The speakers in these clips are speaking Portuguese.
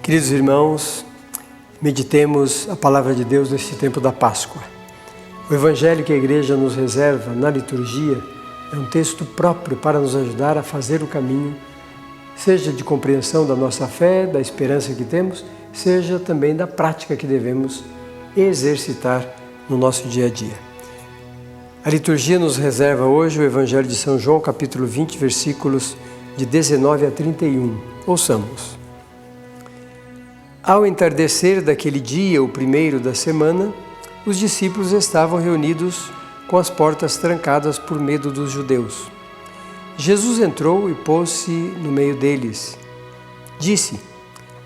Queridos irmãos, meditemos a palavra de Deus neste tempo da Páscoa. O Evangelho que a Igreja nos reserva na liturgia é um texto próprio para nos ajudar a fazer o caminho, seja de compreensão da nossa fé, da esperança que temos, seja também da prática que devemos exercitar no nosso dia a dia. A liturgia nos reserva hoje o Evangelho de São João, capítulo 20, versículos de 19 a 31. Ouçamos. Ao entardecer daquele dia, o primeiro da semana, os discípulos estavam reunidos com as portas trancadas por medo dos judeus. Jesus entrou e pôs-se no meio deles. Disse: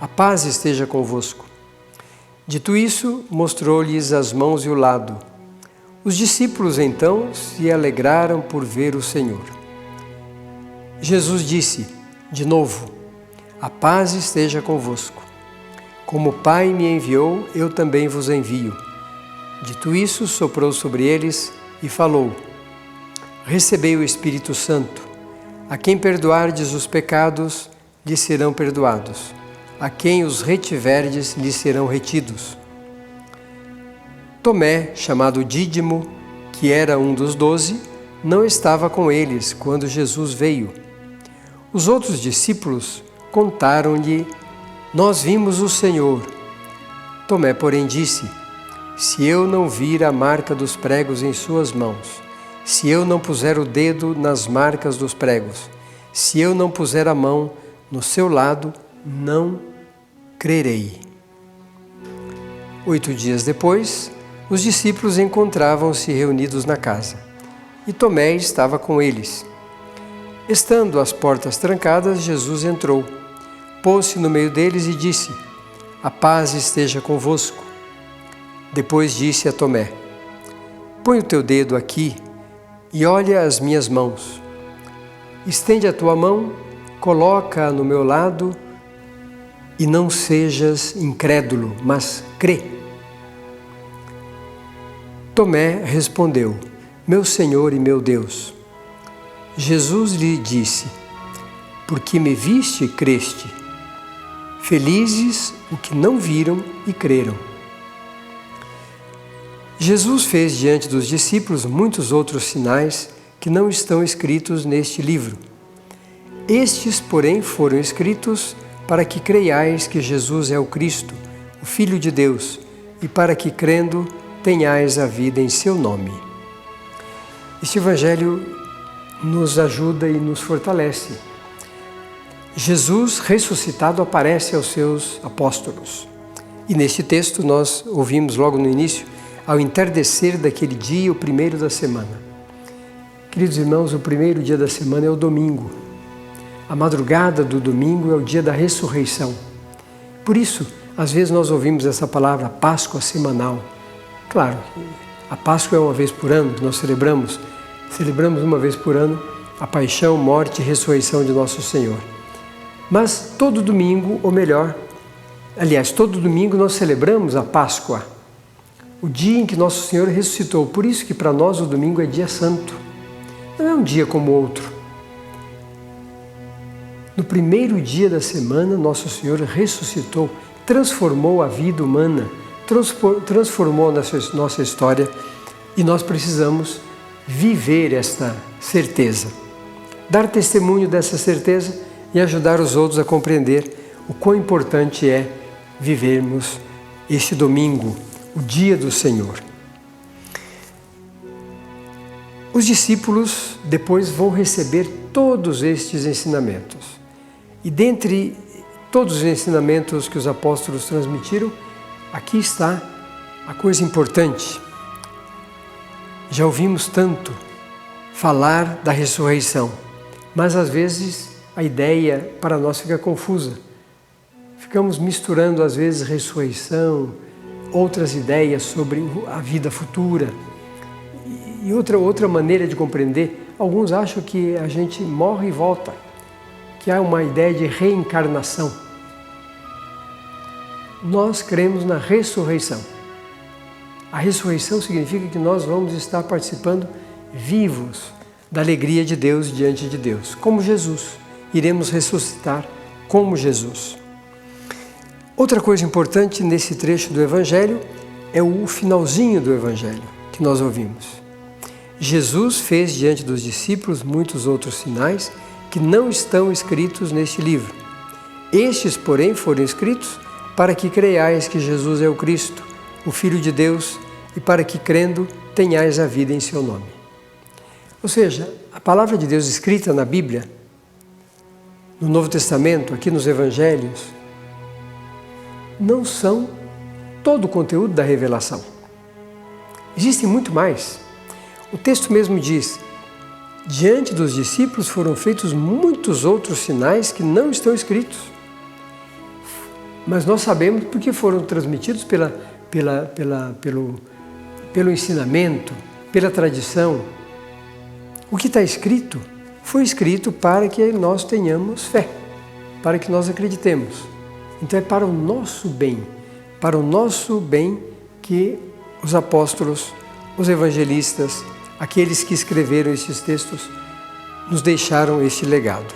"A paz esteja convosco." Dito isso, mostrou-lhes as mãos e o lado. Os discípulos então se alegraram por ver o Senhor. Jesus disse, de novo: "A paz esteja convosco. Como o Pai me enviou, eu também vos envio." Dito isso, soprou sobre eles e falou: "Recebei o Espírito Santo. A quem perdoardes os pecados, lhes serão perdoados. A quem os retiverdes, lhes serão retidos." Tomé, chamado Dídimo, que era um dos 12, não estava com eles quando Jesus veio. Os outros discípulos contaram-lhe: "Nós vimos o Senhor." Tomé, porém, disse: "Se eu não vir a marca dos pregos em suas mãos, se eu não puser o dedo nas marcas dos pregos, se eu não puser a mão no seu lado, não crerei." 8 dias depois, os discípulos encontravam-se reunidos na casa, e Tomé estava com eles. Estando as portas trancadas, Jesus entrou, pôs-se no meio deles e disse: "A paz esteja convosco." Depois disse a Tomé: "Põe o teu dedo aqui e olha as minhas mãos. Estende a tua mão, coloca-a no meu lado e não sejas incrédulo, mas crê." Tomé respondeu: "Meu Senhor e meu Deus." Jesus lhe disse: "Porque me viste e creste. Felizes os que não viram e creram." Jesus fez diante dos discípulos muitos outros sinais que não estão escritos neste livro. Estes, porém, foram escritos para que creiais que Jesus é o Cristo, o Filho de Deus, e para que, crendo, tenhais a vida em seu nome. Este Evangelho nos ajuda e nos fortalece. Jesus ressuscitado aparece aos seus apóstolos. E neste texto nós ouvimos logo no início: ao entardecer daquele dia, o primeiro da semana. Queridos irmãos, o primeiro dia da semana é o domingo. A madrugada do domingo é o dia da ressurreição. Por isso, às vezes nós ouvimos essa palavra Páscoa semanal. Claro, a Páscoa é uma vez por ano que nós celebramos uma vez por ano a paixão, morte e ressurreição de nosso Senhor. Mas todo domingo, ou melhor, todo domingo nós celebramos a Páscoa, o dia em que nosso Senhor ressuscitou. Por isso que para nós o domingo é dia santo. Não é um dia como outro. No primeiro dia da semana, nosso Senhor ressuscitou, transformou a vida humana, transformou a nossa história, e nós precisamos viver esta certeza, dar testemunho dessa certeza e ajudar os outros a compreender o quão importante é vivermos este domingo, o dia do Senhor. Os discípulos depois vão receber todos estes ensinamentos. E dentre todos os ensinamentos que os apóstolos transmitiram, aqui está a coisa importante. Já ouvimos tanto falar da ressurreição, mas às vezes a ideia para nós fica confusa. Ficamos misturando às vezes ressurreição, outras ideias sobre a vida futura e outra maneira de compreender. Alguns acham que a gente morre e volta, que há uma ideia de reencarnação. Nós cremos na ressurreição. A ressurreição significa que nós vamos estar participando vivos da alegria de Deus diante de Deus, como Jesus. Iremos ressuscitar como Jesus. Outra coisa importante nesse trecho do Evangelho é o finalzinho do Evangelho que nós ouvimos. Jesus fez diante dos discípulos muitos outros sinais que não estão escritos neste livro. Estes, porém, foram escritos para que creiais que Jesus é o Cristo, o Filho de Deus, e para que, crendo, tenhais a vida em seu nome. Ou seja, a palavra de Deus escrita na Bíblia, no Novo Testamento, aqui nos Evangelhos, não são todo o conteúdo da revelação. Existe muito mais. O texto mesmo diz: diante dos discípulos foram feitos muitos outros sinais que não estão escritos. Mas nós sabemos porque foram transmitidos pelo ensinamento, pela tradição. O que está escrito foi escrito para que nós tenhamos fé, para que nós acreditemos. Então é para o nosso bem que os apóstolos, os evangelistas, aqueles que escreveram estes textos, nos deixaram este legado.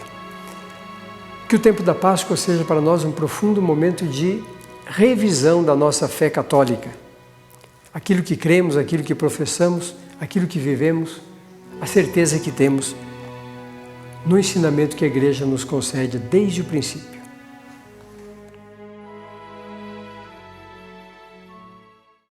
Que o tempo da Páscoa seja para nós um profundo momento de revisão da nossa fé católica. Aquilo que cremos, aquilo que professamos, aquilo que vivemos, a certeza que temos no ensinamento que a Igreja nos concede desde o princípio.